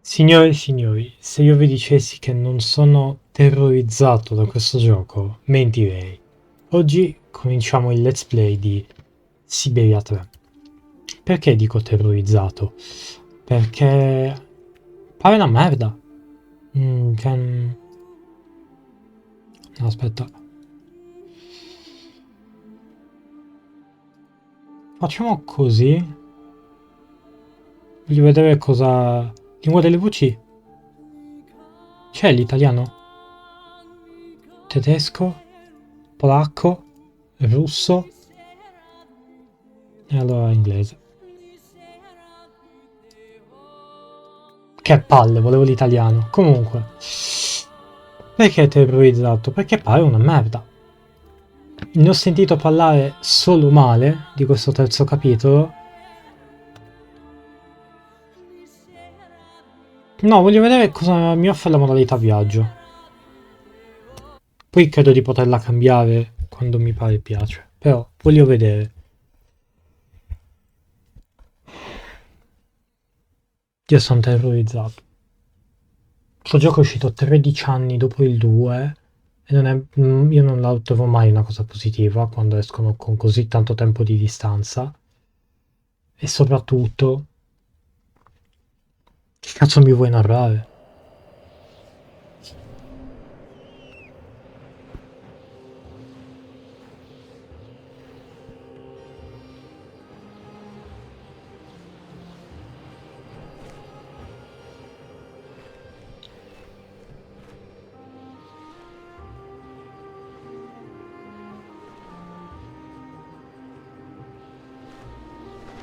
Signore e signori, se io vi dicessi che non sono terrorizzato da questo gioco, mentirei. Oggi cominciamo il let's play di Syberia 3. Perché dico terrorizzato? Perché pare una merda. No, aspetta. Facciamo così. Voglio vedere cosa... Lingua delle voci? C'è l'italiano? Tedesco? Polacco? Russo? E allora inglese. Che palle, volevo l'italiano. Comunque, perché è terrorizzato? Perché pare una merda. Ne ho sentito parlare solo male di questo terzo capitolo. No, voglio vedere cosa mi offre la modalità viaggio. Poi credo di poterla cambiare quando mi pare e piace. Però voglio vedere. Io sono terrorizzato. Questo gioco è uscito 13 anni dopo il 2 e io non la trovo mai una cosa positiva quando escono con così tanto tempo di distanza. E soprattutto, che cazzo mi vuoi narrare?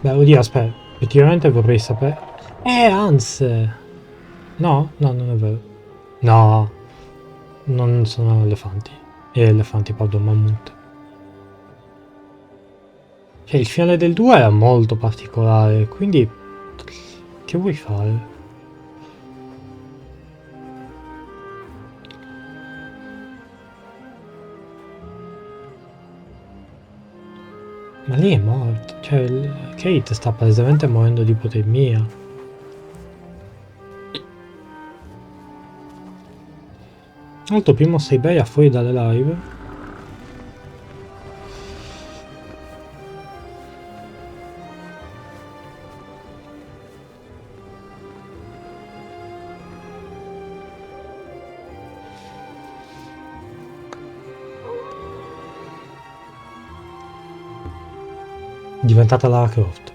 Beh, oddio, aspetta, effettivamente vorrei sapere. Hans! No? No, non è vero. No, non sono elefanti. Elefanti, pardon, mammut. Cioè, il finale del 2 era molto particolare, quindi che vuoi fare? Ma lì è morto, cioè, Kate sta palesemente morendo di ipotermia. Molto primo Syberia fuori dalle live. Diventata Lara Croft.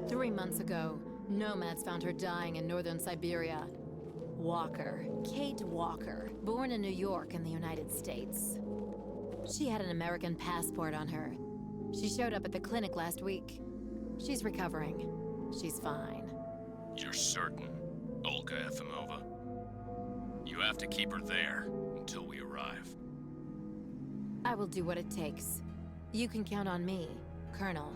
Three months ago, nomads found her dying in northern Siberia. Walker, Kate Walker, born in New York in the United States. She had an American passport on her. She showed up at the clinic last week. She's recovering. She's fine. You're certain, Olga Efimova? You have to keep her there until we arrive. I will do what it takes. You can count on me, Colonel.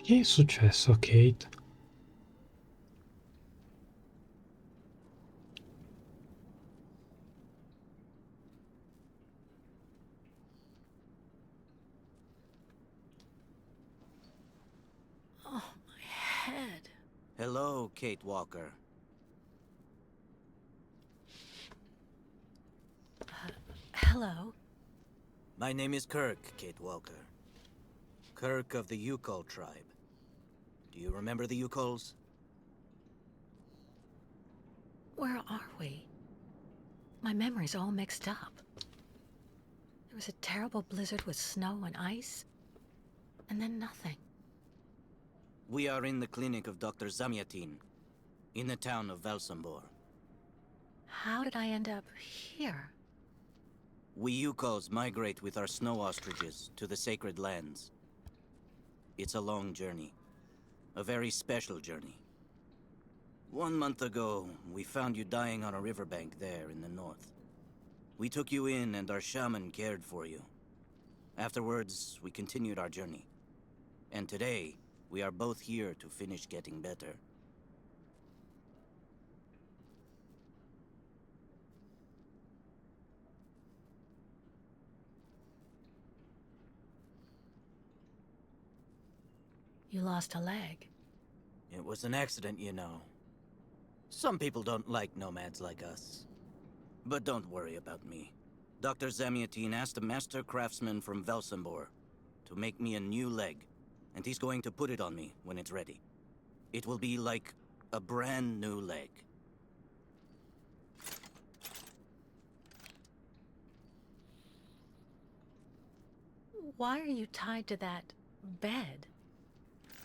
Che è successo a Kate? Oh, my head. Hello, Kate Walker. Hello. My name is Kirk, Kate Walker. Kirk of the Yukol tribe. Do you remember the Yukols? Where are we? My memory's all mixed up. There was a terrible blizzard with snow and ice, and then nothing. We are in the clinic of Dr. Zamyatin, in the town of Valsambor. How did I end up here? We Yukols migrate with our snow ostriches to the sacred lands. It's a long journey. A very special journey. 1 month ago, we found you dying on a riverbank there in the north. We took you in and our shaman cared for you. Afterwards, we continued our journey. And today, we are both here to finish getting better. You lost a leg. It was an accident, you know. Some people don't like nomads like us. But don't worry about me. Dr. Zamiatine asked a master craftsman from Velsambor to make me a new leg, and he's going to put it on me when it's ready. It will be like a brand new leg. Why are you tied to that bed?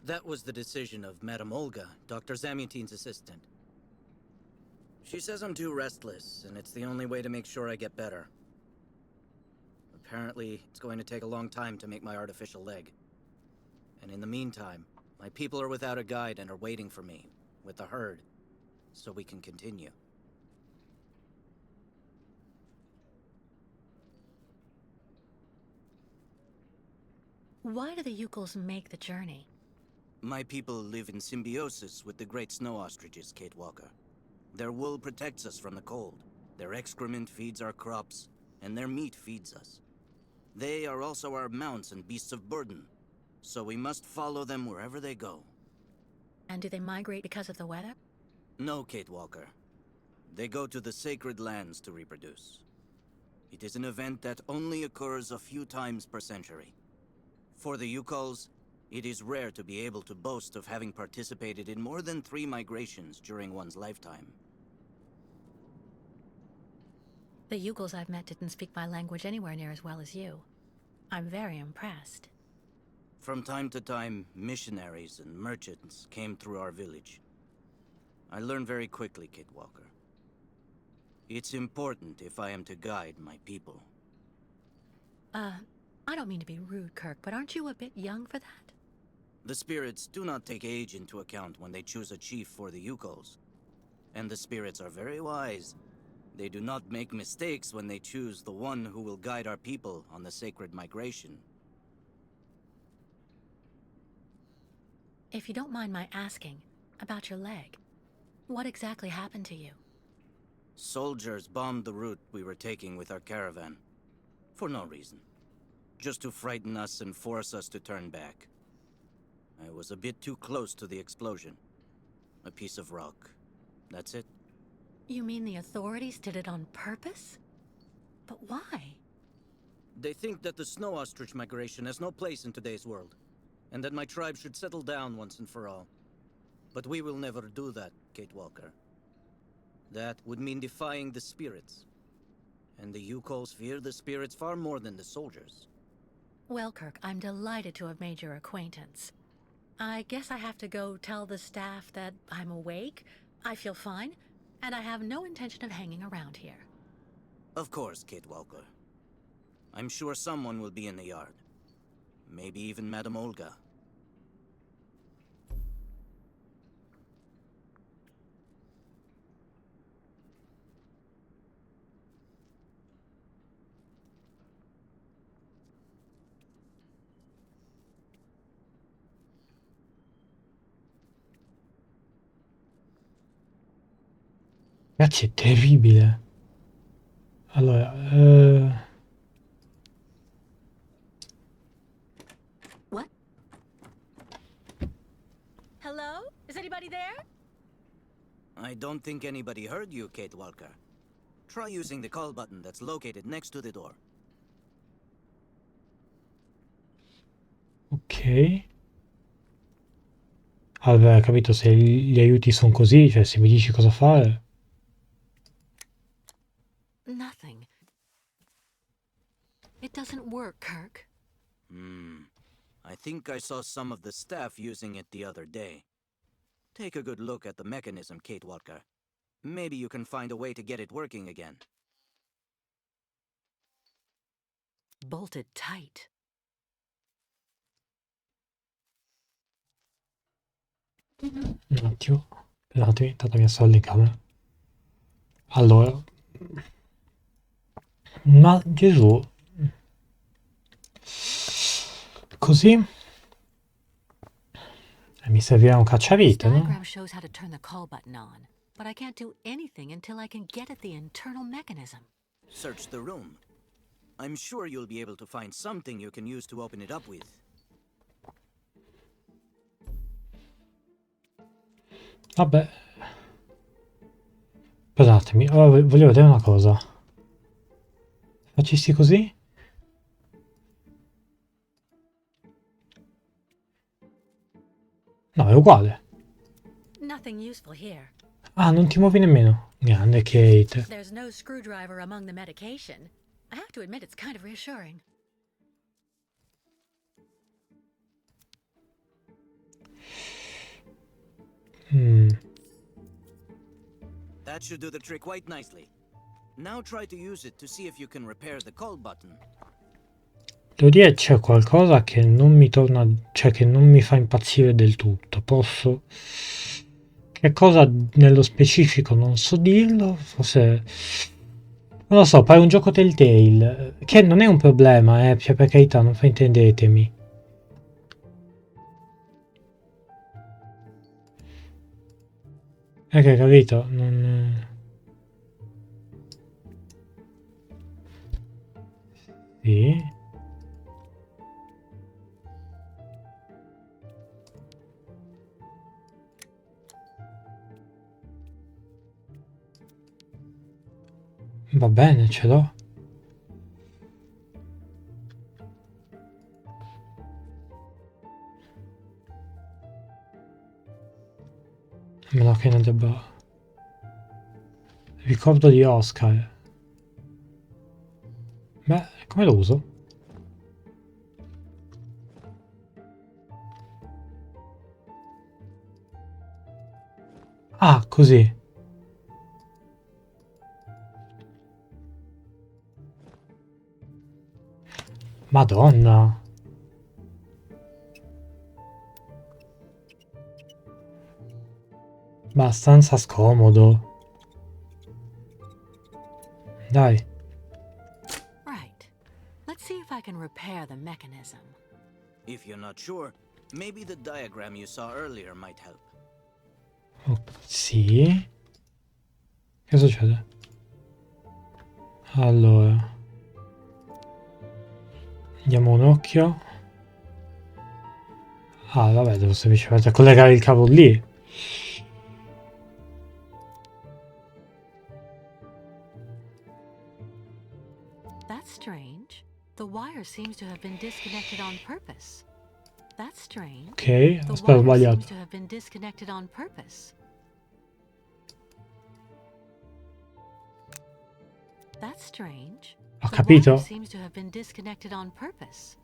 That was the decision of Madame Olga, Dr. Zamiatine's assistant. She says I'm too restless, and it's the only way to make sure I get better. Apparently, it's going to take a long time to make my artificial leg. And in the meantime, my people are without a guide and are waiting for me, with the herd, so we can continue. Why do the Yukals make the journey? My people live in symbiosis with the great snow ostriches, Kate Walker. Their wool protects us from the cold, their excrement feeds our crops, and their meat feeds us. They are also our mounts and beasts of burden, so we must follow them wherever they go. And do they migrate because of the weather? No, Kate Walker. They go to the sacred lands to reproduce. It is an event that only occurs a few times per century. For the Yukals, it is rare to be able to boast of having participated in more than 3 migrations during one's lifetime. The Yukals I've met didn't speak my language anywhere near as well as you. I'm very impressed. From time to time, missionaries and merchants came through our village. I learned very quickly, Kate Walker. It's important if I am to guide my people. I don't mean to be rude, Kirk, but aren't you a bit young for that? The spirits do not take age into account when they choose a chief for the Yukals. And the spirits are very wise. They do not make mistakes when they choose the one who will guide our people on the sacred migration. If you don't mind my asking, about your leg, what exactly happened to you? Soldiers bombed the route we were taking with our caravan. For no reason. Just to frighten us and force us to turn back. I was a bit too close to the explosion. A piece of rock. That's it. You mean the authorities did it on purpose? But why? They think that the snow ostrich migration has no place in today's world, and that my tribe should settle down once and for all. But we will never do that, Kate Walker. That would mean defying the spirits. And the Yukals fear the spirits far more than the soldiers. Well, Kirk, I'm delighted to have made your acquaintance. I guess I have to go tell the staff that I'm awake, I feel fine, and I have no intention of hanging around here. Of course, Kate Walker. I'm sure someone will be in the yard. Maybe even Madame Olga. Ragazzi, è terribile. Allora, What? Hello? Is anybody there? I don't think anybody heard you, Kate Walker. Try using the call button that's located next to the door. ok. Allora, capito, se gli aiuti sono così, cioè se mi dici cosa fare. Nothing. It doesn't work, Kirk. I think I saw some of the staff using it the other day. Take a good look at the mechanism, Kate Walker. Maybe you can find a way to get it working again. Bolted tight. Un attimo, aspettatemi, intanto mi assolvo in camera. Allora, ma Gesù, così mi servirà un This cacciavite, no? diagram shows how to turn the call button on, but I can't do anything until I can get at the internal mechanism. Search the room. I'm sure you'll be able to find something you can use to open it up with. Vabbè, aspettatemi, ora voglio vedere una cosa. Facessi così? No, è uguale. Nothing useful here. Ah, non ti muovi nemmeno. Grande Kate. There's no screwdriver among the medication. I have to admit it's kind of reassuring. That should do the trick quite nicely. Now try to use it to see if you can repair the call button. Devo dire c'è qualcosa che non mi torna, cioè che non mi fa impazzire del tutto. Posso... Che cosa nello specifico non so dirlo, forse... Non lo so, pare un gioco Telltale, che non è un problema, cioè per carità, non fraintendetemi. Che capito? Non... Sì. Va bene, ce l'ho. A meno che non debba... Ricordo di Oscar. Beh, come lo uso? Ah, così. Madonna. Abbastanza scomodo. Dai. Right. Let's see if I can repair the mechanism. If you're not sure, maybe the diagram you saw earlier might help. Oh, sì. Che succede? Allora. Diamo un occhio. Ah, vabbè, devo semplicemente collegare il cavo lì. That's strange. The wire seems to have been disconnected on purpose. That's strange. Ok, The aspetta, ho wire sbagliato. seems to have been disconnected on purpose. That's strange. Ho The capito? wire seems to have been disconnected on purpose.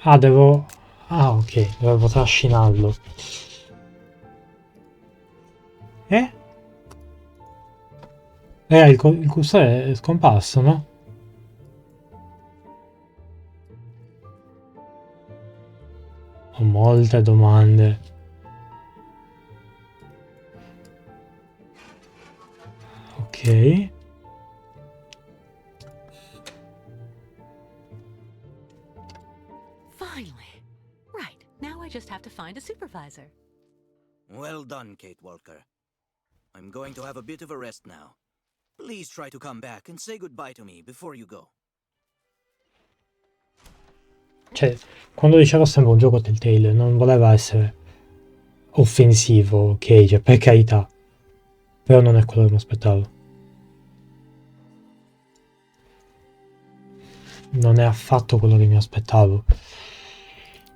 Ah, devo... Ah, ok, devo trascinarlo. Eh? Il cursore è scomparso, no? Ho molte domande. Ok. Finally. Right. Now I just have to find a supervisor. Well done, Kate Walker. I'm going to have a bit of a rest now. Please try to come back and say goodbye to me before you go. Cioè, quando dicevo sembra un gioco Telltale, non voleva essere offensivo, ok, cioè, per carità. Però non è quello che mi aspettavo. Non è affatto quello che mi aspettavo.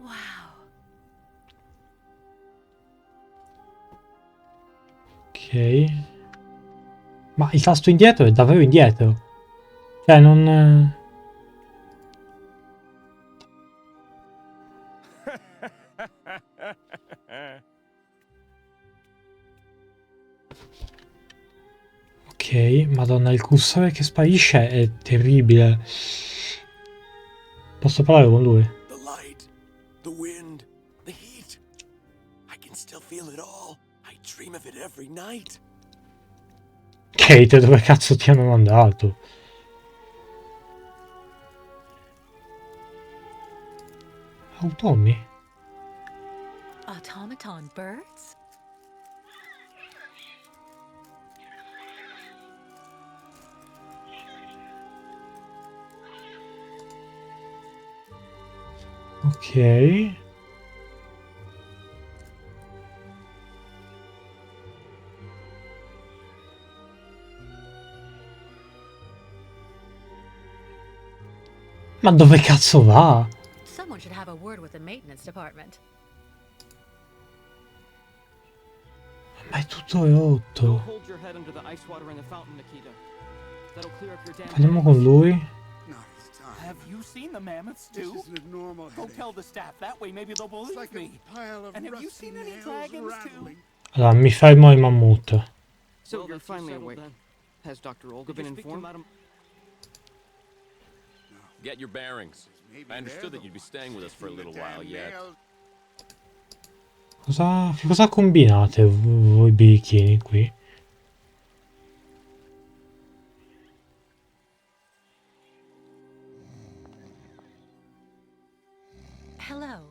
Wow. Ok. Ma il tasto indietro è davvero indietro. Cioè, non... Ok, madonna, il cursore che sparisce è terribile. Posso parlare con lui? The light. The wind, the heat. I can still feel it all. I dream of it every night. Kate, dove cazzo ti hanno mandato? Automi? Automaton birds? Ok. Ma dove cazzo va? Someone should have a word with the maintenance department. Ma è tutto rotto. Hold your head under the ice water in the fountain, Nikita. That'll clear up your damn Parliamo con lui. Not this time. Have you seen the mammoths This too? isn't a normal Go headache. tell the staff. That way maybe they'll It's believe like me. a pile of And have you rusty seen any nails dragons rattling. Allora, mi fermo ai mammut. So you're finally awake. Has Dr. Olga been informed? Get your bearings. Maybe I understood they're that you'd be the staying with us for a ones little taking the while damn yet. nails. Cosa combinate voi birichini qui? Hello.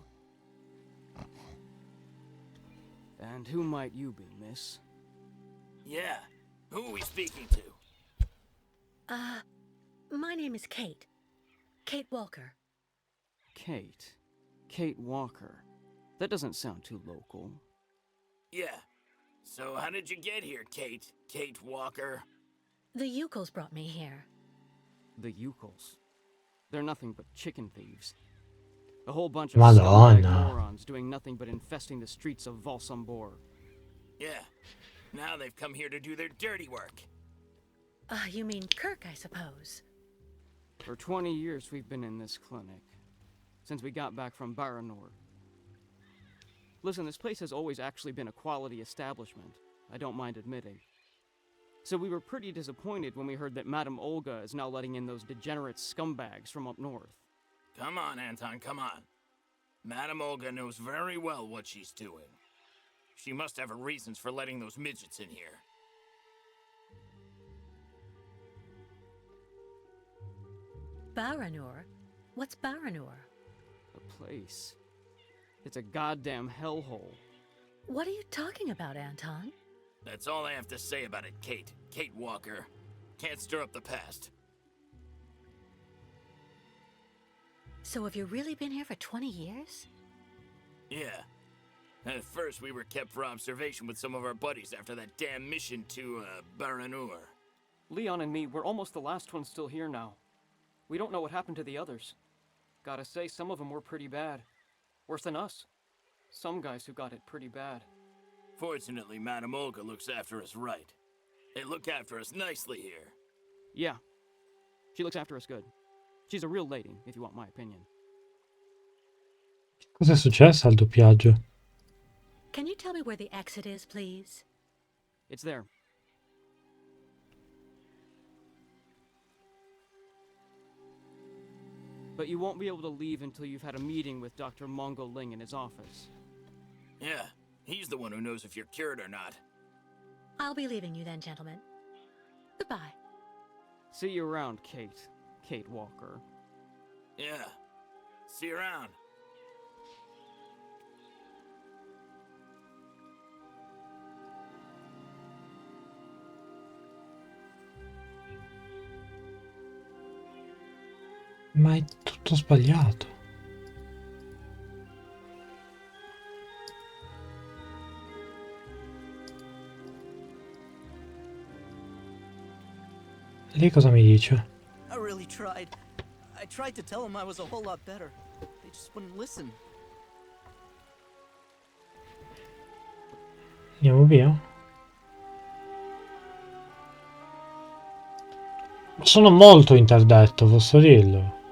And who might you be, miss? Yeah. Who are we speaking to? My name is Kate. Kate Walker. Kate. Kate Walker. That doesn't sound too local. Yeah. So how did you get here, Kate? Kate Walker? The Yukos brought me here. The Yukos. They're nothing but chicken thieves. A whole bunch of Madonna. scumbag morons doing nothing but infesting the streets of Valsambor. Yeah. Now they've come here to do their dirty work. You mean Kirk, I suppose. For 20 years we've been in this clinic. Since we got back from Baranor. Listen, this place has always actually been a quality establishment. I don't mind admitting. So we were pretty disappointed when we heard that Madame Olga is now letting in those degenerate scumbags from up north. Come on, Anton, come on. Madame Olga knows very well what she's doing. She must have her reasons for letting those midgets in here. Baranor? What's Baranor? A place. It's a goddamn hellhole. What are you talking about, Anton? That's all I have to say about it, Kate. Kate Walker. Can't stir up the past. So have you really been here for 20 years? Yeah. At first, we were kept for observation with some of our buddies after that damn mission to, Baranur. Leon and me, we're almost the last ones still here now. We don't know what happened to the others. Gotta say, some of them were pretty bad. Worse than us. Some guys who got it pretty bad. Fortunately, Madame Olga looks after us right. They look after us nicely here. Yeah. She looks after us good. She's a real lady, if you want my opinion. Cos'è successo al doppiaggio? Can you tell me where the exit is, please? It's there. But you won't be able to leave until you've had a meeting with Dr. Mongo Ling in his office. Yeah, he's the one who knows if you're cured or not. I'll be leaving you then, gentlemen. Goodbye. See you around, Kate. Kate Walker. Yeah. See you around. Ma è tutto sbagliato. Lei cosa mi dice? I really tried. I tried to tell them I was a whole lot better. They just wouldn't listen. Andiamo via? Sono molto interdetto, posso dirlo.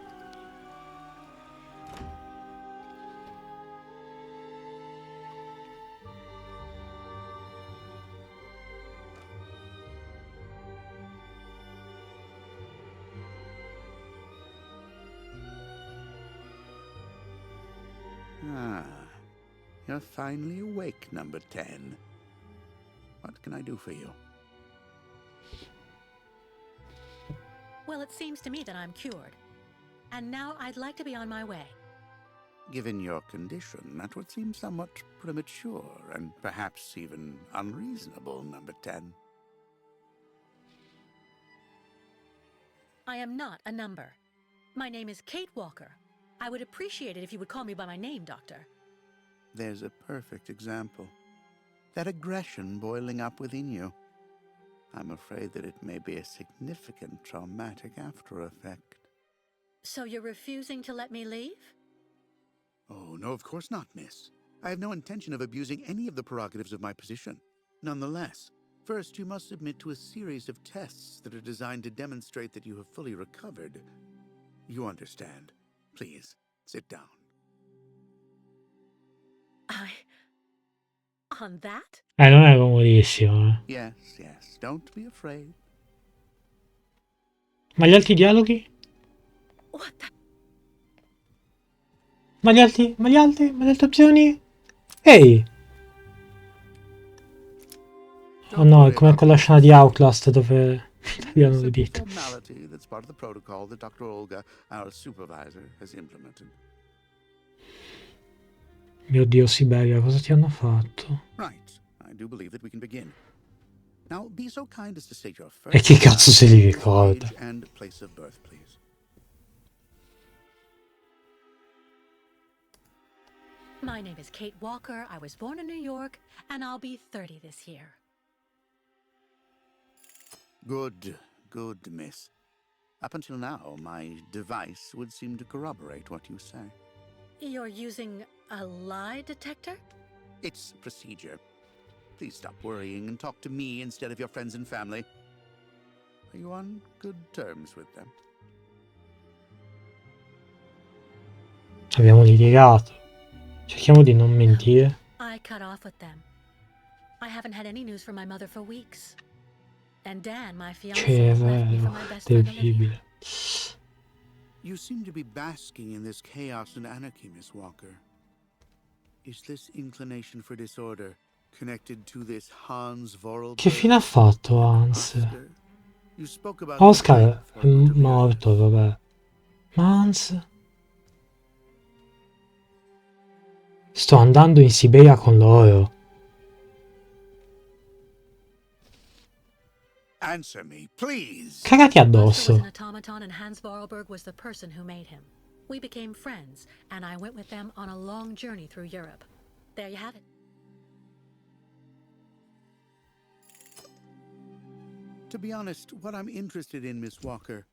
Ah, you're finally awake, number 10. What can I do for you? Well, it seems to me that I'm cured. And now I'd like to be on my way. Given your condition, that would seem somewhat premature and perhaps even unreasonable, number 10. I am not a number. My name is Kate Walker. I would appreciate it if you would call me by my name, Doctor. There's a perfect example. That aggression boiling up within you. I'm afraid that it may be a significant traumatic after effect. So you're refusing to let me leave? Oh, no, of course not, miss. I have no intention of abusing any of the prerogatives of my position. Nonetheless, first you must submit to a series of tests that are designed to demonstrate that you have fully recovered. You understand. Please, sit down. On that? Non è comodissimo, eh. Yes, yes, don't be afraid. Ma gli altri dialoghi? What the? Ma gli altri? Ma le altre opzioni? Ehi! Oh no, è come quella scena di Outlast dove tagliano le dita. Formality that's part of the protocol that Dr. Olga, our supervisor, has implemented. Mio Dio, Syberia, cosa ti hanno fatto? Right, I do believe that we can begin. Now, be so kind as to state your E first che cazzo se li ricorda? age and place of birth, please. My name is Kate Walker. I was born in New York, and I'll be 30 this year. Good, good, miss. Up until now, my device would seem to corroborate what you say. You're using a lie detector? It's procedure. Please stop worrying and talk to me instead of your friends and family. Are you on good terms with them? Abbiamo litigato. Cerchiamo di non mentire. I cut off with them. I haven't had any news from my mother for weeks. And Dan, my fiancé, Che left me for my best friend Olivia. terribile. You seem to be basking in this chaos and anarchy, Miss Walker. Is this inclination for disorder connected to this Hans Vorarlberg? Che fine ha fatto Hans? Oscar? You spoke about Oscar the è morto, vabbè. Ma Hans? Sto andando in Siberia con loro. Answer me, please. Cagati Oscar was addosso. an automaton and Hans Vorarlberg was the person who made him. We became friends, and I went with them on a long journey through Europe. There you have it. To be honest, what I'm interested in, Miss Walker,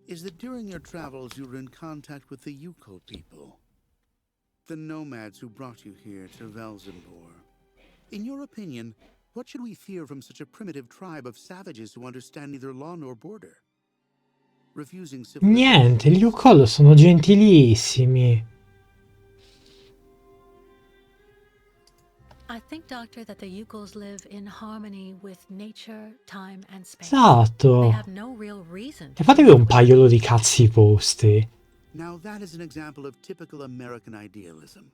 is that during your travels you were in contact with the Yukon people. The nomads who brought you here to Velsenbor. In your opinion, what should we fear from such a primitive tribe of savages who understand neither law nor border? Refusing civilization. Niente, gli Yukon sono gentilissimi. I think, Doctor, that the Yukols live in harmony with nature, time, and space. Esatto. They have no real reason to E fatevi un paio di cazzi posti. Now that is an example of typical American idealism.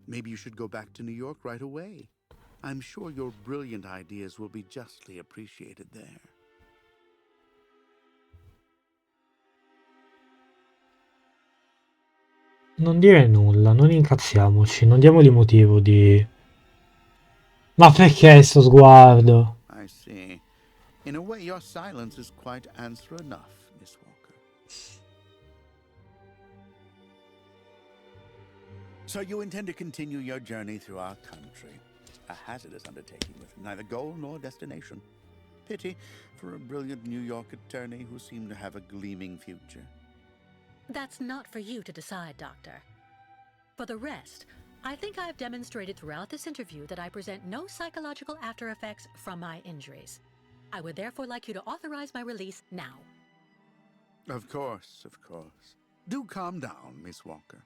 Maybe you should go back to New York right away. I'm sure your brilliant ideas will be justly appreciated there. Non dire nulla, non incazziamoci, non diamogli motivo di... Ma perché sto sguardo? I see. In a way, your silence is quite answer enough, Miss Walker. So you intend to continue your journey through our country. A hazardous undertaking with neither goal nor destination. Pity for a brilliant New York attorney who seemed to have a gleaming future. That's not for you to decide, Doctor. For the rest, I think I've demonstrated throughout this interview that I present no psychological after effects from my injuries. I would therefore like you to authorize my release now. Of course, of course. Do calm down, Miss Walker.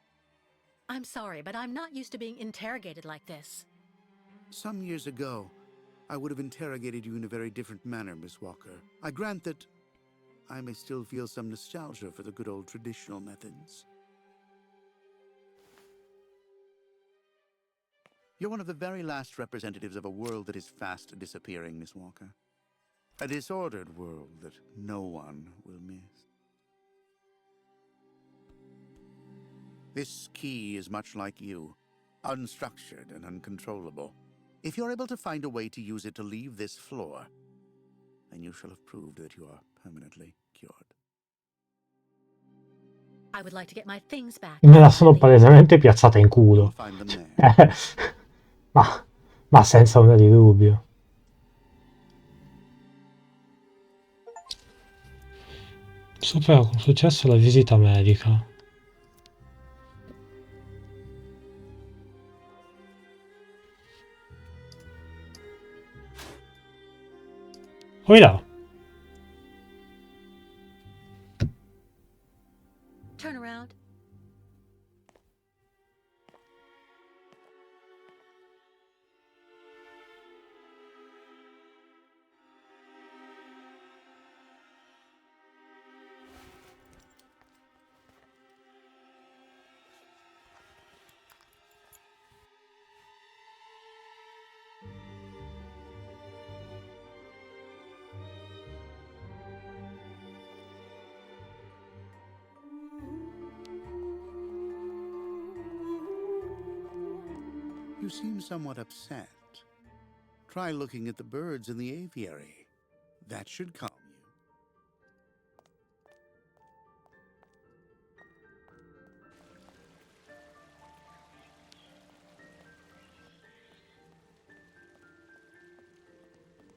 I'm sorry, but I'm not used to being interrogated like this. Some years ago, I would have interrogated you in a very different manner, Miss Walker. I grant that I may still feel some nostalgia for the good old traditional methods. You're one of the very last representatives of a world that is fast disappearing, Miss Walker. A disordered world that no one will miss. This key is much like you, unstructured and uncontrollable. If you're able to find a way to use it to leave this floor, then you shall have proved that you are permanently cured. I would like to get my things back. Me la sono palesemente piazzata in You'll culo. find them there. ma senza ombra di dubbio. Supera con successo la visita medica. Oh là. Turn around. You seem somewhat upset. Try looking at the birds in the aviary. That should calm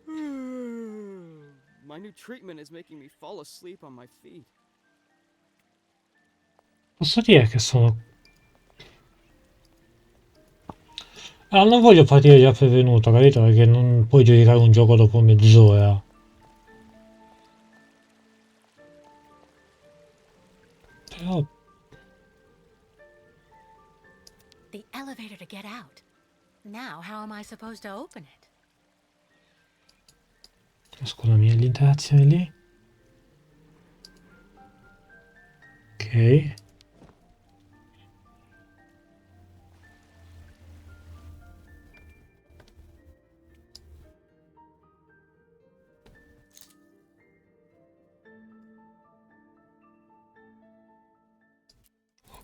you. My new treatment is making me fall asleep on my feet. Posso dire che sono... non voglio partire già prevenuto, capito? Perché non puoi giudicare un gioco dopo mezz'ora. Però... The elevator to get out. Now, how am I supposed to open it? Scusami, l'interazione lì? Ok.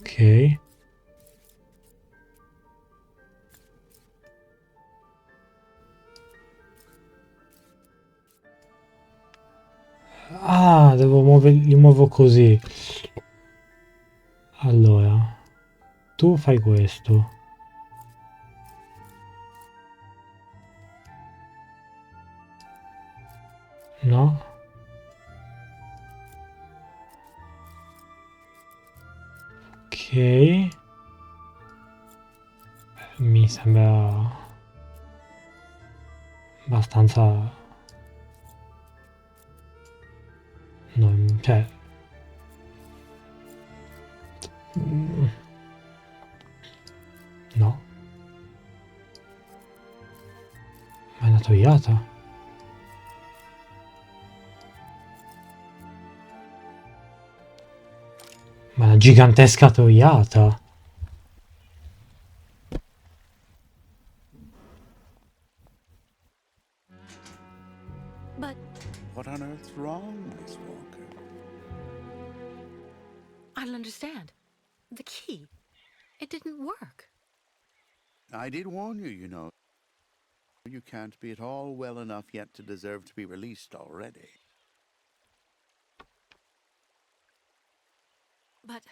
Ok. Ah, devo li muovo così. Allora, tu fai questo. No? Ok. Mi sembra abbastanza... No, cioè... No. Ma è una togliata? Ma è una gigantesca togliata! But What on earth's wrong, Miss Walker? I don't understand. The key. It didn't work. I did warn you, you know. You can't be at all well enough yet to deserve to be released already. But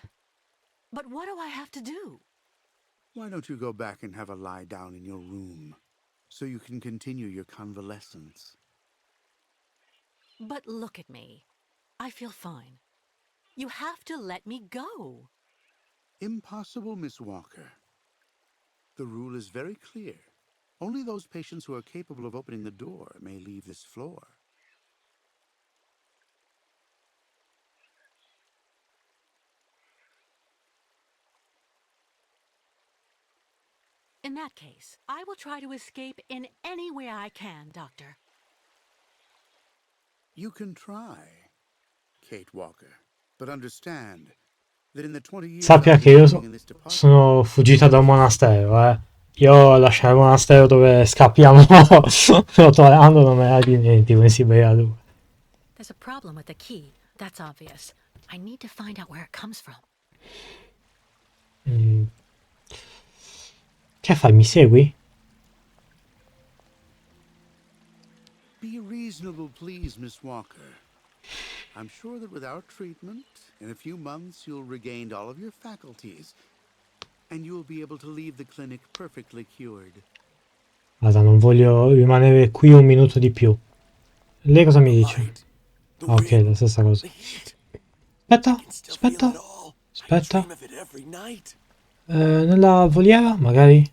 what do I have to do? Why don't you go back and have a lie down in your room, so you can continue your convalescence? But look at me. I feel fine. You have to let me go. Impossible, Miss Walker. The rule is very clear. Only those patients who are capable of opening the door may leave this floor. In that case, I will try to escape in any way I can, Doctor. You can try, Kate Walker, but understand that in the 20 years Sappia I've che been io working in this department, sono fuggita da un monastero, Io lascerò il monastero dove scappiamo rotolando, non me la dimentico in Siberia 2. There's a problem with the key. That's obvious. I need to find out where it comes from. Che fai, mi segui? Be reasonable, please, Miss Walker. I'm sure that with our treatment, in a few months you'll regain all of your faculties, and you'll be able to leave the clinic perfectly cured. Guarda, non voglio rimanere qui un minuto di più. Lei cosa mi The dice? light, the Ah, ok, la wind, stessa cosa. the heat. I Aspetta, can still feel it aspetta, all. I aspetta. dream of it every night. Nella voliera, magari?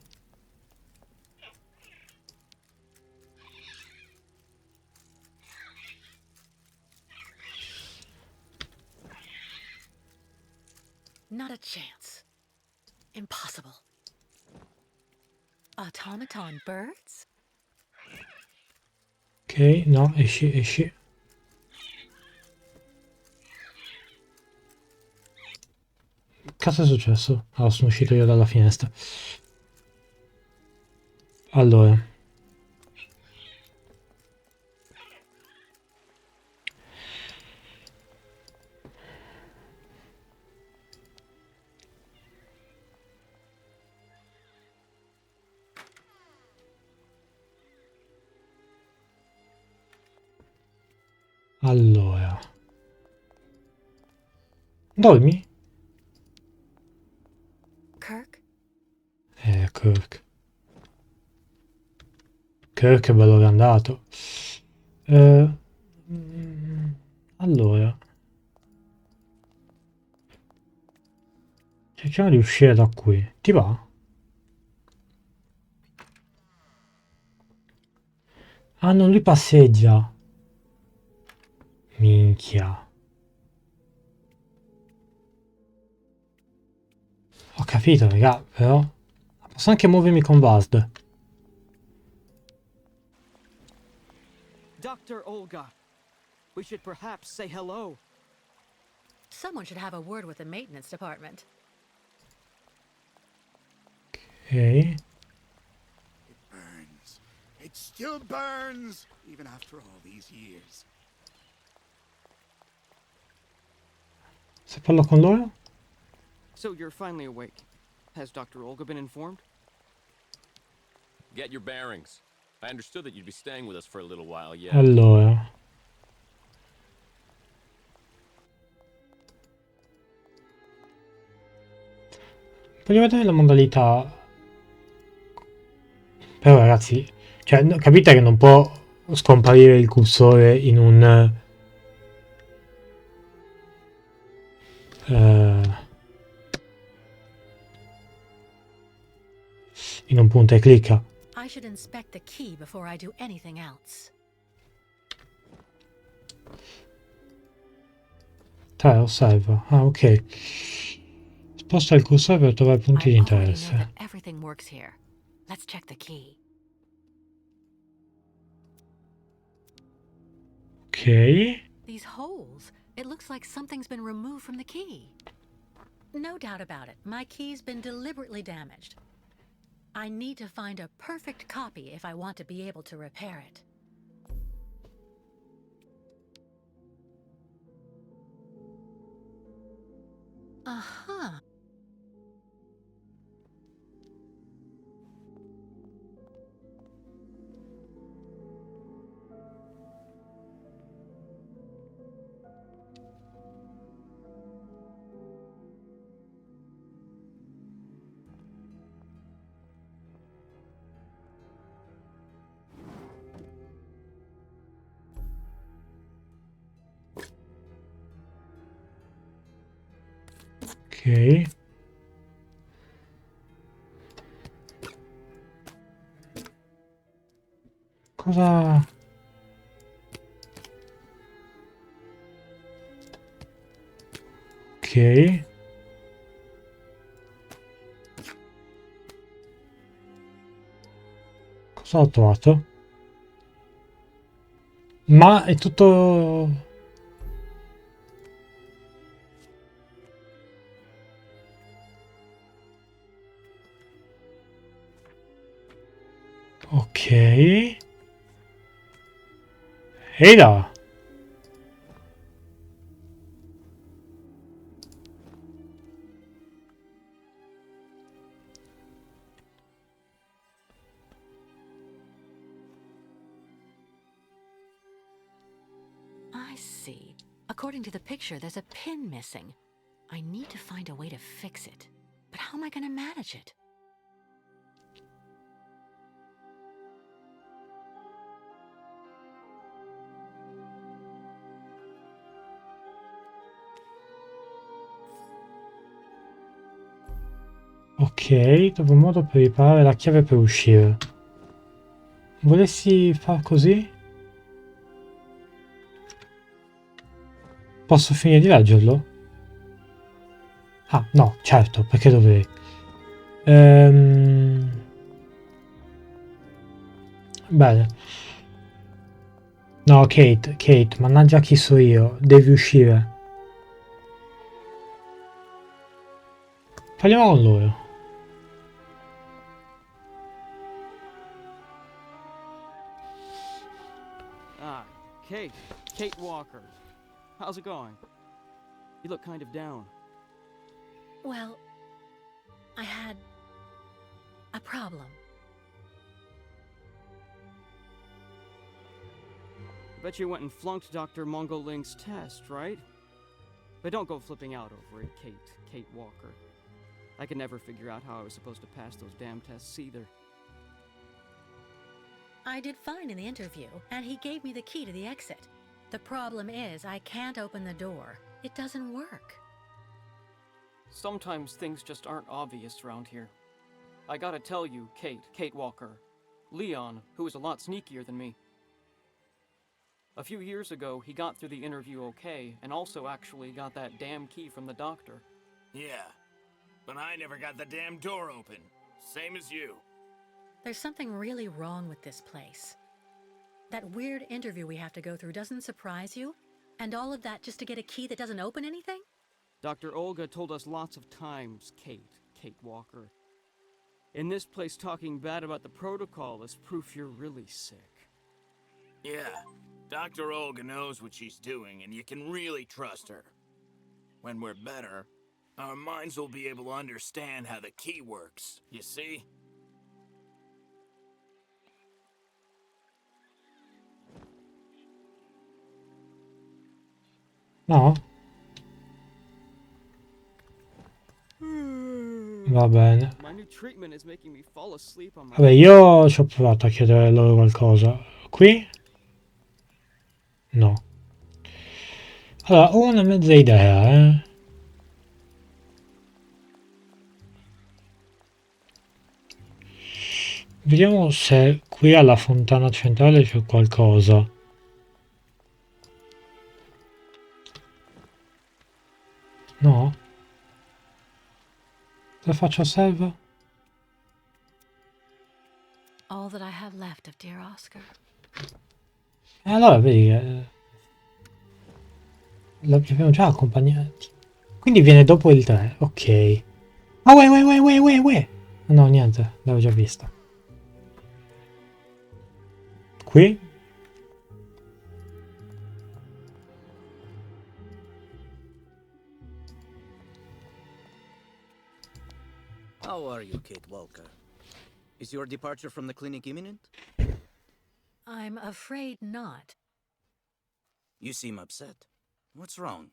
Not a chance. Impossible. Automaton birds? Ok, no, esci, esci. Cosa è successo? Ah, sono uscito io dalla finestra. Allora. Allora. Dormi? Kirk? Kirk. Kirk è bello che è andato. Eh, allora. Cerchiamo di uscire da qui. Ti va? Ah, non lui passeggia. Minchia. Ho capito, raga, però... Posso anche muovermi con Vazd. Dr. Olga, we should perhaps say hello. Someone should have a word with the maintenance department. Ok. It burns. It still burns, even after all these years. Se parlo con loro? So you're finally awake. Has Dr. Olga been informed? Get your bearings. I understood that you'd be staying with us for a little while, yeah. Allora. Voglio vedere la modalità. Però ragazzi, cioè, capite che non può scomparire il cursore in un... in un punta e clicca. I should inspect the key before I do anything else. Osserva. Ah, ok. Sposta il cursore per trovare punti I di already know interesse. that everything works here. Let's check the key. Ok. These holes. It looks like something's been removed from the key. No doubt about it. My key's been deliberately damaged. I need to find a perfect copy if I want to be able to repair it. Uh-huh. Ok. Cosa... Ok. Cosa ho trovato? Ma è tutto... Ok. Ehi là! I see. According to the picture, there's a pin missing. I need to find a way to fix it. But how am I going to manage it? Ok, trovo un modo per riparare la chiave per uscire. Volessi far così? Posso finire di leggerlo? Ah, no, certo, perché dovrei? Bene. No, Kate, mannaggia chi so io, devi uscire. Parliamo con loro. Ah, Kate. Kate Walker. How's it going? You look kind of down. Well, I had a problem. I bet you went and flunked Dr. Mongoling's test, right? But don't go flipping out over it, Kate Walker. I could never figure out how I was supposed to pass those damn tests either. I did fine in the interview, and he gave me the key to the exit. The problem is, I can't open the door. It doesn't work. Sometimes things just aren't obvious around here. I gotta tell you, Kate Walker. Leon, who is a lot sneakier than me. A few years ago, he got through the interview okay, and also actually got that damn key from the doctor. Yeah, but I never got the damn door open. Same as you. There's something really wrong with this place. That weird interview we have to go through doesn't surprise you? And all of that just to get a key that doesn't open anything? Dr. Olga told us lots of times, Kate Walker. In this place, talking bad about the protocol is proof you're really sick. Yeah, Dr. Olga knows what she's doing, and you can really trust her. When we're better, our minds will be able to understand how the key works, you see? No? Va bene. My new treatment is making me fall asleep on my... Vabbè, io ci ho provato a chiedere loro qualcosa. Qui? No. Allora, ho una mezza idea, eh. Vediamo se qui alla fontana centrale c'è qualcosa. No? Cosa faccio a server? All that I have left of dear Oscar. Allora, vedi che... L'abbiamo già accompagnati. Quindi viene dopo il 3, ok. Ah, uè. No, niente, l'avevo già vista. Qui? How are you, Kate Walker? Is your departure from the clinic imminent? I'm afraid not. You seem upset. What's wrong?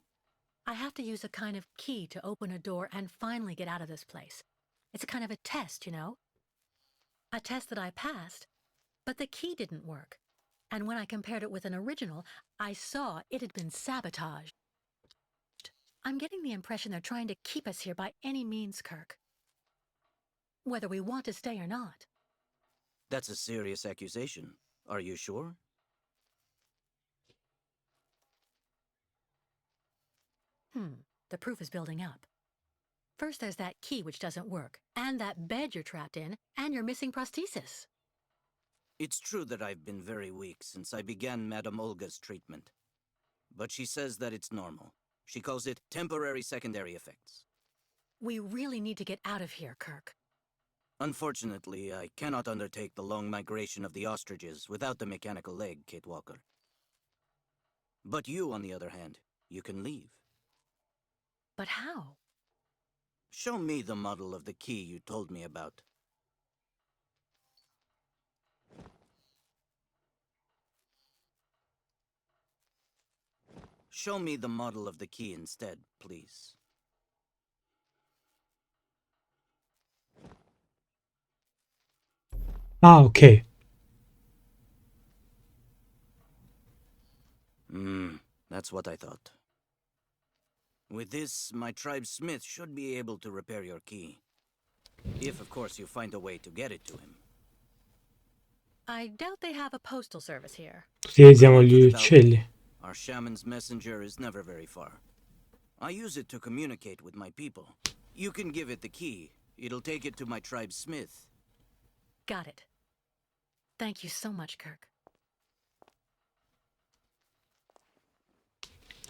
I have to use a kind of key to open a door and finally get out of this place. It's a kind of a test, you know? A test that I passed, but the key didn't work. And when I compared it with an original, I saw it had been sabotaged. I'm getting the impression they're trying to keep us here by any means, Kirk. Whether we want to stay or not. That's a serious accusation. Are you sure? The proof is building up. First there's that key which doesn't work, and that bed you're trapped in, and your missing prosthesis. It's true that I've been very weak since I began Madame Olga's treatment. But she says that it's normal. She calls it temporary secondary effects. We really need to get out of here, Kirk. Unfortunately, I cannot undertake the long migration of the ostriches without the mechanical leg, Kate Walker. But you, on the other hand, you can leave. But how? Show me the model of the key you told me about. Show me the model of the key instead, please. Ah, ok. That's what I thought. With this, my tribe smith should be able to repair your key. If, of course, you find a way to get it to him. I doubt they have a postal service here. Utilizziamo Come up to gli the balcony. uccelli. Our shaman's messenger is never very far. I use it to communicate with my people. You can give it the key. It'll take it to my tribe smith. Got it. Thank you so much, Kirk.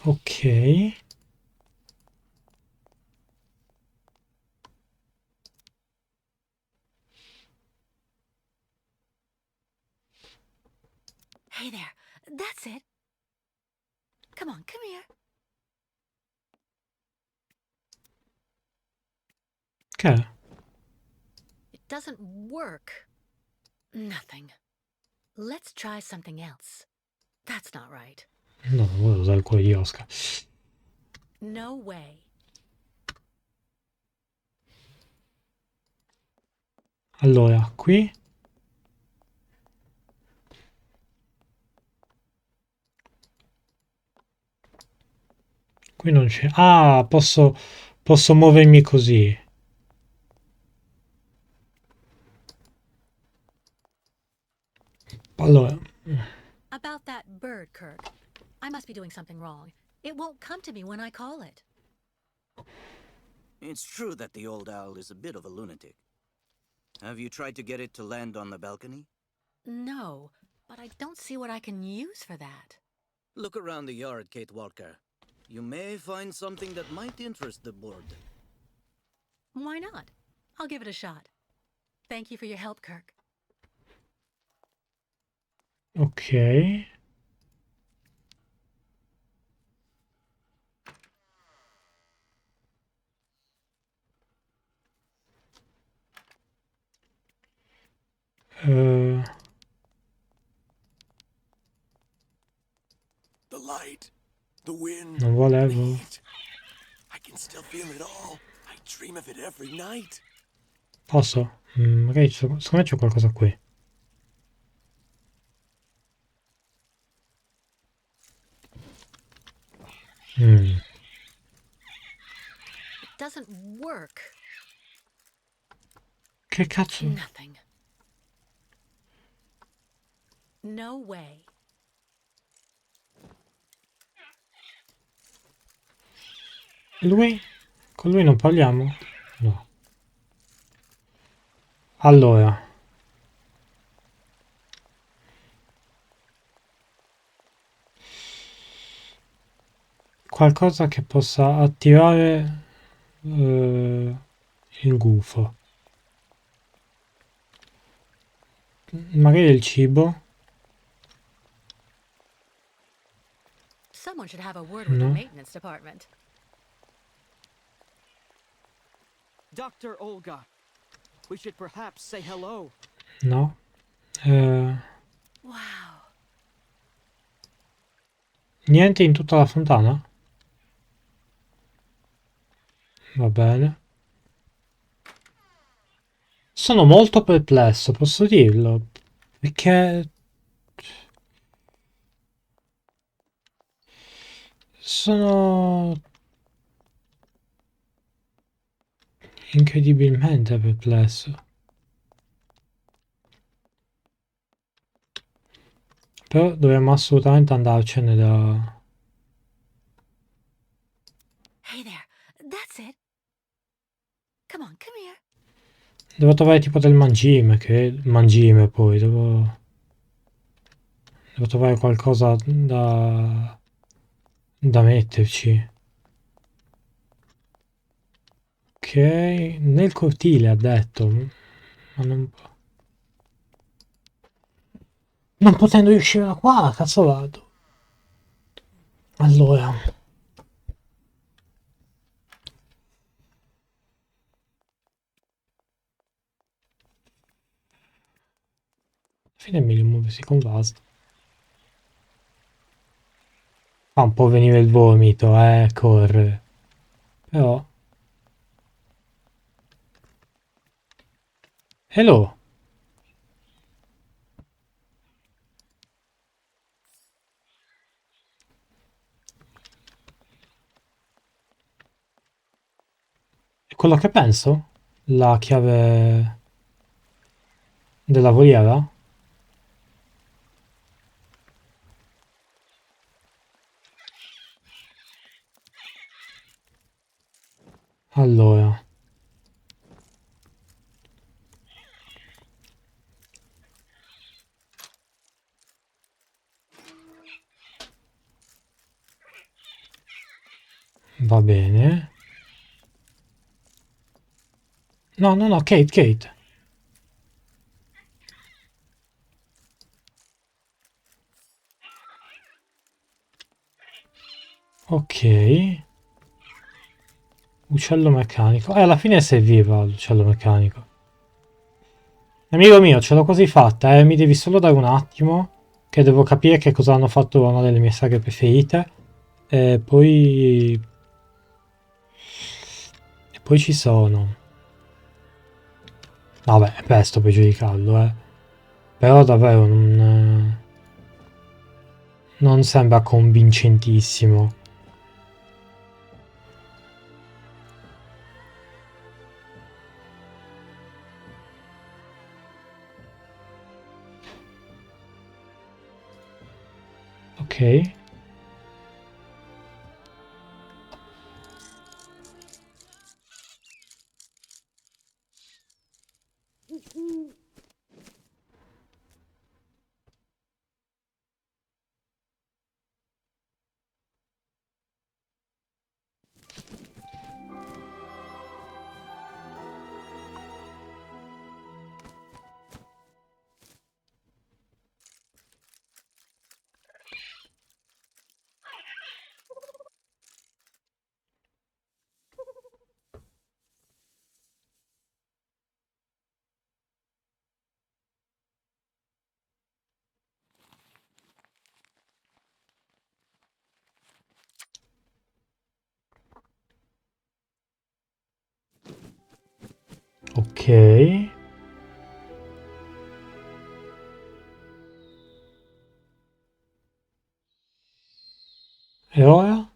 Ok. Hey there. That's it. Come on, come here. Che è? It doesn't work. Nothing. Let's try something else. That's not right. No, non volevo usare il cuore di Oscar. No way. Allora, qui. Qui non c'è. Ah, posso muovermi così. Allora. About that bird, Kirk. I must be doing something wrong. It won't come to me when I call it. It's true that the old owl is a bit of a lunatic. Have you tried to get it to land on the balcony? No, but I don't see what I can use for that. Look around the yard, Kate Walker. You may find something that might interest the board. Why not? I'll give it a shot. Thank you for your help, Kirk. Ok. The light, the wind, Non the volevo. heat. I can still feel it all. I dream of it every night. Posso? Magari secondo me c'è qualcosa qui. It doesn't work. Che cazzo? Nothing. No way. Lui? Con lui non parliamo? No. Allora. Qualcosa che possa attivare il gufo. Magari il cibo? Someone should have a word with the maintenance department. Dr. Olga, we should perhaps say hello. No. Wow. Niente in tutta la fontana? Va bene. Sono molto perplesso, posso dirlo. Perché sono incredibilmente perplesso. Però dovremmo assolutamente andarcene da... Hey there. That's it. Come on, come here. Devo trovare tipo del mangime, che... Mangime poi, devo trovare qualcosa da metterci. Ok, nel cortile ha detto. Ma non... Non potendo uscire da qua, cazzo vado? Allora... Alla fine è meglio muoversi con Vast. Fa un po' venire il vomito, correre. Però... Hello! È quello che penso? La chiave della voliera? Allora... Va bene. No, no, no, Kate, Kate. Ok. Uccello meccanico. Alla fine serviva l'uccello meccanico. Amico mio, ce l'ho quasi fatta, Mi devi solo dare un attimo. Che devo capire che cosa hanno fatto una delle mie saghe preferite. E poi... E poi ci sono. Vabbè, è presto per giudicarlo, Però davvero non sembra convincentissimo. Ok. Ok. E ora?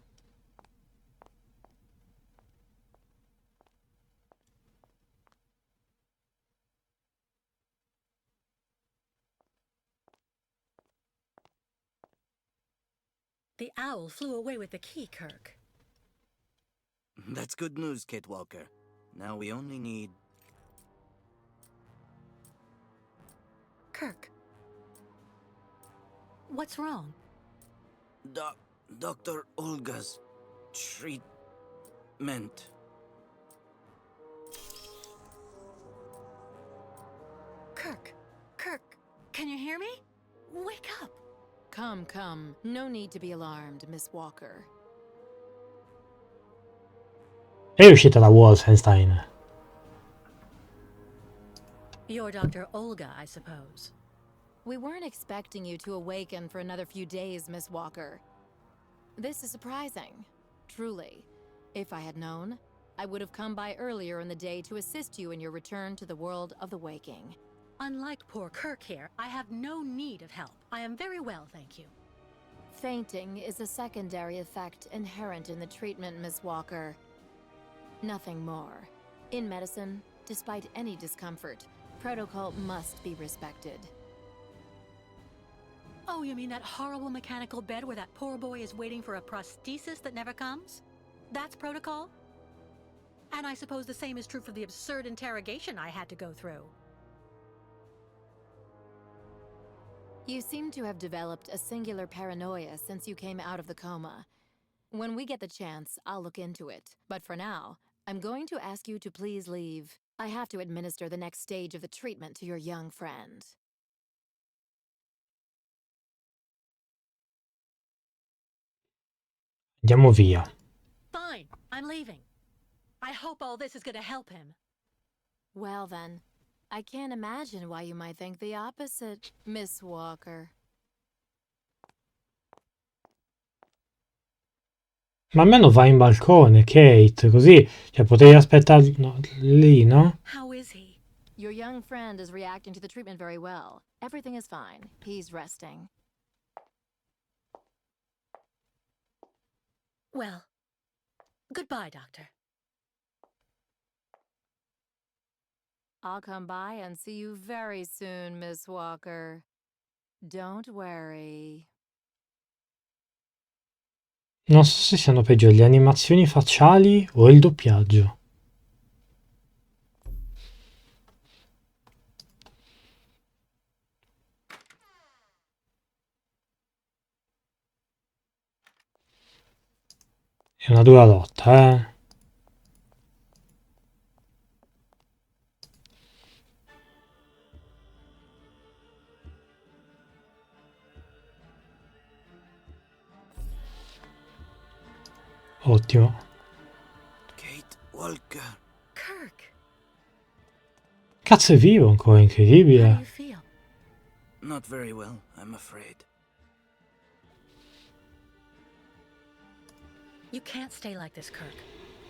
The owl flew away with the key, Kirk. That's good news, Kate Walker. Now we only need... Kirk. What's wrong? Dr. Olga's treatment. Kirk. Kirk, can you hear me? Wake up. Come, come. No need to be alarmed, Miss Walker. È uscita da Wolfenstein. You're Dr. Olga, I suppose. We weren't expecting you to awaken for another few days, Miss Walker. This is surprising. Truly. If I had known, I would have come by earlier in the day to assist you in your return to the world of the waking. Unlike poor Kirk here, I have no need of help. I am very well, thank you. Fainting is a secondary effect inherent in the treatment, Miss Walker. Nothing more. In medicine, despite any discomfort, protocol must be respected. Oh, you mean that horrible mechanical bed where that poor boy is waiting for a prosthesis that never comes? That's protocol? And I suppose the same is true for the absurd interrogation I had to go through. You seem to have developed a singular paranoia since you came out of the coma. When we get the chance, I'll look into it. But for now, I'm going to ask you to please leave. I have to administer the next stage of the treatment to your young friend. Andiamo via. Fine, I'm leaving. I hope all this is gonna help him. Well then, I can't imagine why you might think the opposite, Miss Walker. Ma almeno vai in balcone, Kate, così, cioè potevi aspettare lì, no? How is he? Your young friend is reacting to the treatment very well. Everything is fine. He's resting. Well, goodbye, Doctor. I'll come by and see you very soon, Miss Walker. Don't worry. Non so se siano peggio le animazioni facciali o il doppiaggio. È una dura lotta, eh. Ottimo. Kate Walker. Kirk, Cazzo è vivo ancora, how do incredibile. you feel? Not very well, I'm afraid. You can't stay like this, Kirk.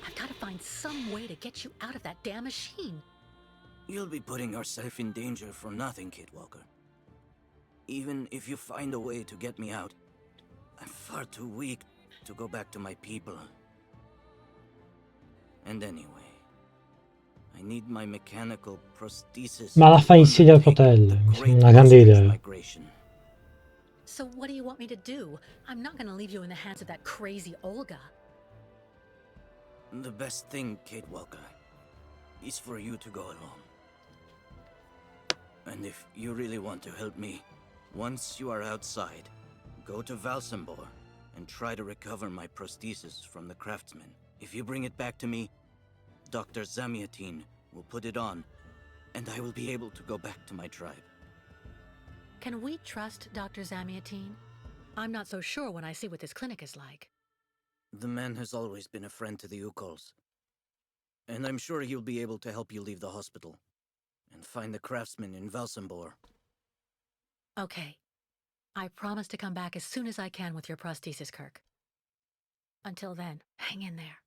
I've got to find some way to get you out of that damn machine. You'll be putting yourself in danger for nothing, Kate Walker. Even if you find a way to get me out, I'm far too weak to go back to my people. And anyway, I need my mechanical prosthesis. Ma la to fa insidia al undertake potello, the mi great sembra una grande ostrich idea. migration. So what do you want me to do? I'm not gonna leave you in the hands of that crazy Olga. The best thing, Kate Walker, is for you to go alone. And if you really want to help me, once you are outside, go to Valsambor and try to recover my prosthesis from the craftsman. If you bring it back to me, Dr. Zamiatine will put it on, and I will be able to go back to my tribe. Can we trust Dr. Zamiatine? I'm not so sure when I see what this clinic is like. The man has always been a friend to the Ukols, and I'm sure he'll be able to help you leave the hospital and find the craftsman in Valsambor. Okay. I promise to come back as soon as I can with your prosthesis, Kirk. Until then, hang in there.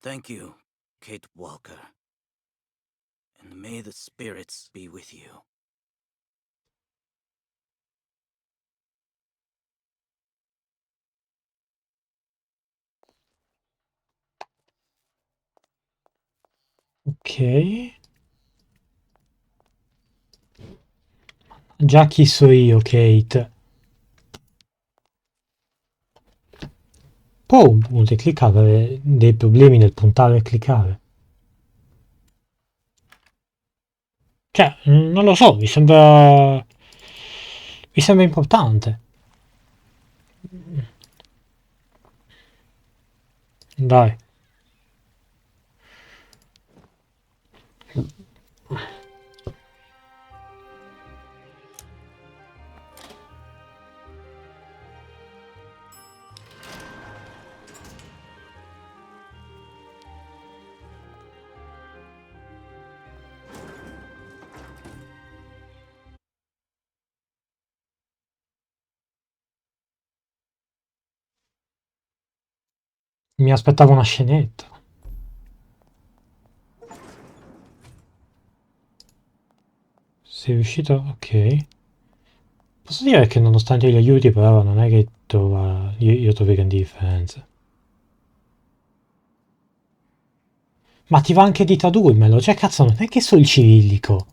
Thank you, Kate Walker. And may the spirits be with you. Ok. Già chi so io, Kate. Può un punto e cliccare avere dei problemi nel puntare e cliccare. Cioè, non lo so, mi sembra importante. Dai. Mi aspettavo una scenetta. Sei riuscito? Ok. Posso dire che nonostante gli aiuti, però non è che io trovi grandi differenze. Ma ti va anche di tradurmelo? Cioè, cazzo, non è che so il cirillico.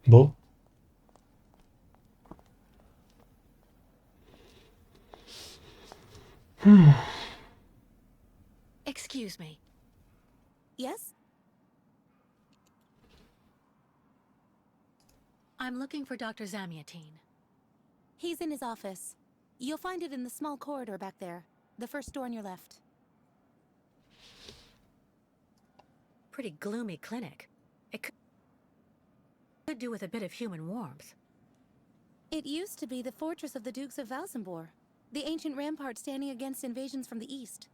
Boh. Excuse me. Yes? I'm looking for Dr. Zamiatine. He's in his office. You'll find it in the small corridor back there. The first door on your left. pretty gloomy clinic. It could do with a bit of human warmth. It used to be the fortress of the Dukes of Valsambor, the ancient rampart standing against invasions from the east.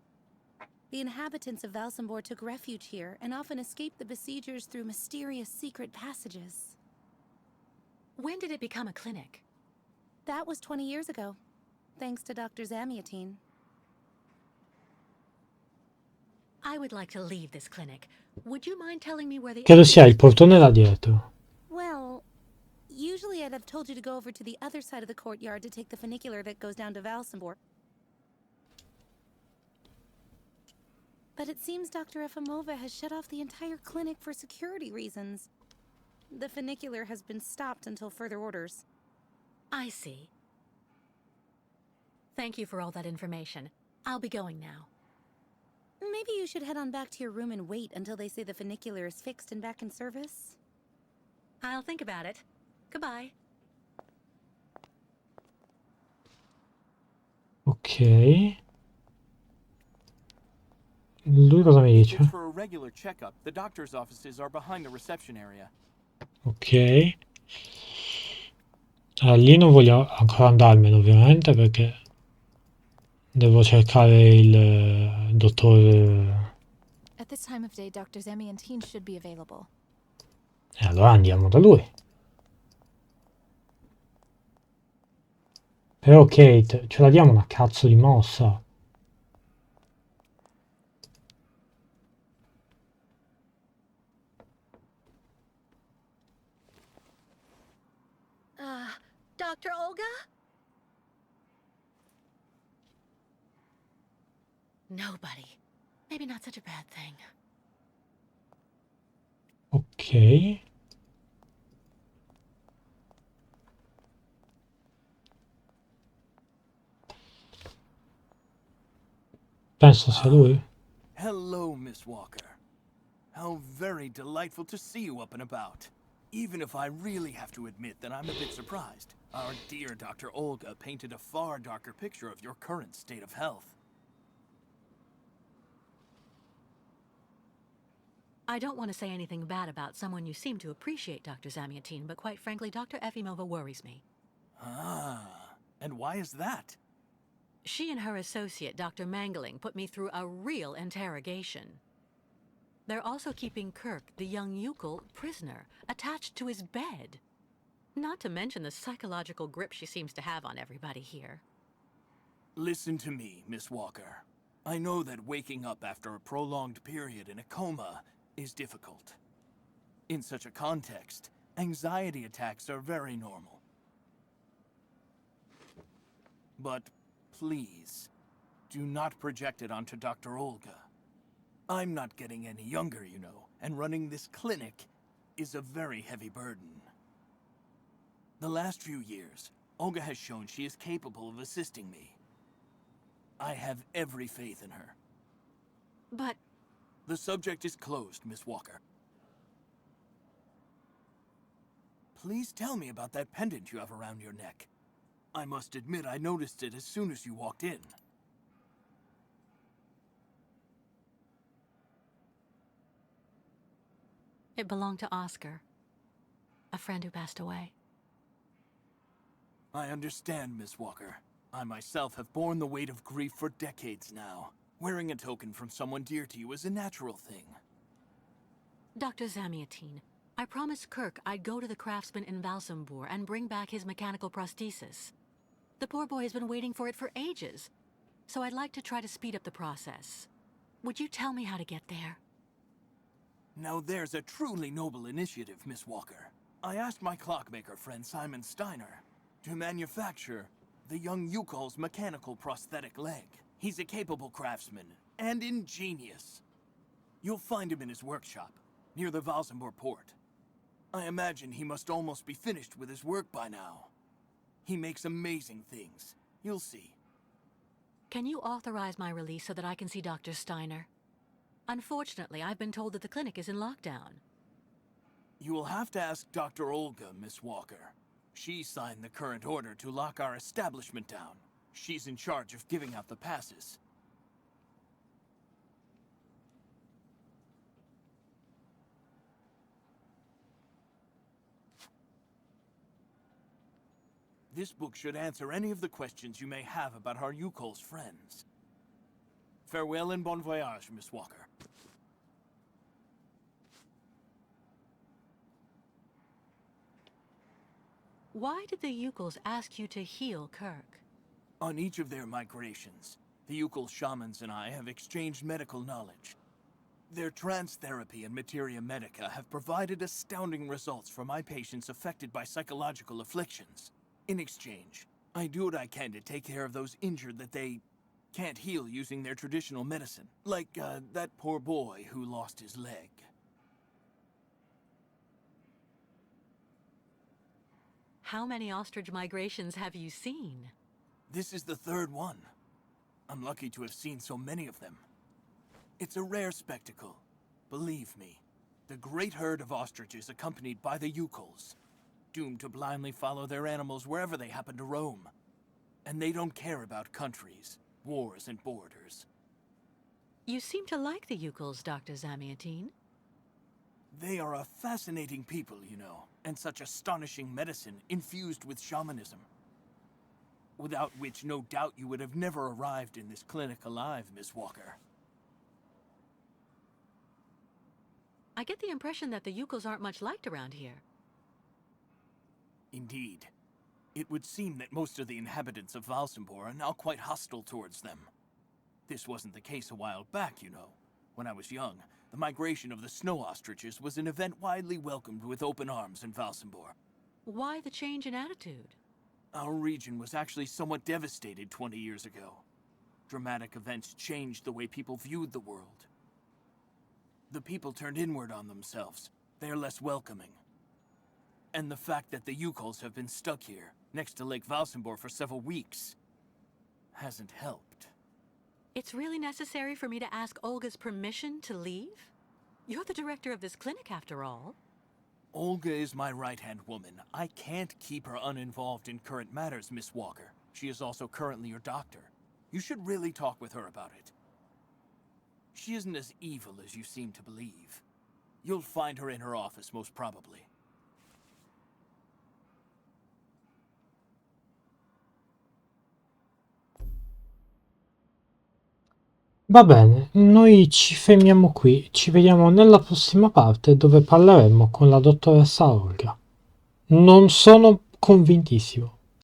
The inhabitants of Valsambor took refuge here and often escaped the besiegers through mysterious secret passages. When did it become a clinic? That was 20 years ago, thanks to Dr. Zamiatine. I would like to leave this clinic. Would you mind telling me where the... Credo sia il portone là dietro. Well, usually I'd have told you to go over to the other side of the courtyard to take the funicular that goes down to Valsambor. But it seems Dr. Efimova has shut off the entire clinic for security reasons. The funicular has been stopped until further orders. I see. Thank you for all that information. I'll be going now. Maybe you should head on back to your room and wait until they say the funicular is fixed and back in service. I'll think about it. Goodbye. Ok. Lui cosa mi dice? It's for a regular checkup. The doctor's offices are behind the reception area. Ok. Allora, lì non voglio ancora andarmene ovviamente perché devo cercare il dottor... At this time of day, Dr. Zamiatine should be available. E allora andiamo da lui. Però Kate, ce la diamo una cazzo di mossa. Dr. Olga? Nobody. Maybe not such a bad thing. Ok. Penso sia lui. Hello, Miss Walker. How very delightful to see you up and about. Even if I really have to admit that I'm a bit surprised. Our dear Dr. Olga painted a far darker picture of your current state of health. I don't want to say anything bad about someone you seem to appreciate, Dr. Zamiatine, but quite frankly, Dr. Efimova worries me. Ah, and why is that? She and her associate, Dr. Mangling, put me through a real interrogation. They're also keeping Kirk, the young Yukol, prisoner, attached to his bed. Not to mention the psychological grip she seems to have on everybody here. Listen to me, Miss Walker. I know that waking up after a prolonged period in a coma is difficult. In such a context, anxiety attacks are very normal. But please, do not project it onto Dr. Olga. I'm not getting any younger, you know, and running this clinic is a very heavy burden. The last few years, Olga has shown she is capable of assisting me. I have every faith in her. But... The subject is closed, Miss Walker. Please tell me about that pendant you have around your neck. I must admit I noticed it as soon as you walked in. It belonged to Oscar, a friend who passed away. I understand, Miss Walker. I myself have borne the weight of grief for decades now. Wearing a token from someone dear to you is a natural thing. Dr. Zamiatine, I promised Kirk I'd go to the craftsman in Valsambor and bring back his mechanical prosthesis. The poor boy has been waiting for it for ages, so I'd like to try to speed up the process. Would you tell me how to get there? Now there's a truly noble initiative, Miss Walker. I asked my clockmaker friend Simon Steiner to manufacture the young Yukol's mechanical prosthetic leg. He's a capable craftsman and ingenious. You'll find him in his workshop, near the Valsambor port. I imagine he must almost be finished with his work by now. He makes amazing things. You'll see. Can you authorize my release so that I can see Dr. Steiner? Unfortunately, I've been told that the clinic is in lockdown. You will have to ask Dr. Olga, Miss Walker. She signed the current order to lock our establishment down. She's in charge of giving out the passes. This book should answer any of the questions you may have about our Yukol's friends. Farewell and bon voyage, Miss Walker. Why did the Yukols ask you to heal Kirk? On each of their migrations, the Yukol shamans and I have exchanged medical knowledge. Their trance therapy and materia medica have provided astounding results for my patients affected by psychological afflictions. In exchange, I do what I can to take care of those injured that they can't heal using their traditional medicine. Like, that poor boy who lost his leg. How many ostrich migrations have you seen? This is the third one. I'm lucky to have seen so many of them. It's a rare spectacle. Believe me, the great herd of ostriches accompanied by the Yukols, doomed to blindly follow their animals wherever they happen to roam. And they don't care about countries, wars, and borders. You seem to like the Yukols, Dr. Zamiatine. They are a fascinating people, you know, and such astonishing medicine infused with shamanism. Without which, no doubt, you would have never arrived in this clinic alive, Miss Walker. I get the impression that the Yukols aren't much liked around here. Indeed. It would seem that most of the inhabitants of Valsambor are now quite hostile towards them. This wasn't the case a while back, you know. When I was young, the migration of the snow ostriches was an event widely welcomed with open arms in Valsambor. Why the change in attitude? Our region was actually somewhat devastated 20 years ago. Dramatic events changed the way people viewed the world. The people turned inward on themselves. They are less welcoming. And the fact that the Yukols have been stuck here, next to Lake Valsambor for several weeks, hasn't helped. It's really necessary for me to ask Olga's permission to leave? You're the director of this clinic, after all. Olga is my right-hand woman. I can't keep her uninvolved in current matters, Miss Walker. She is also currently your doctor. You should really talk with her about it. She isn't as evil as you seem to believe. You'll find her in her office, most probably. Va bene, noi ci fermiamo qui, ci vediamo nella prossima parte dove parleremo con la dottoressa Olga. Non sono convintissimo.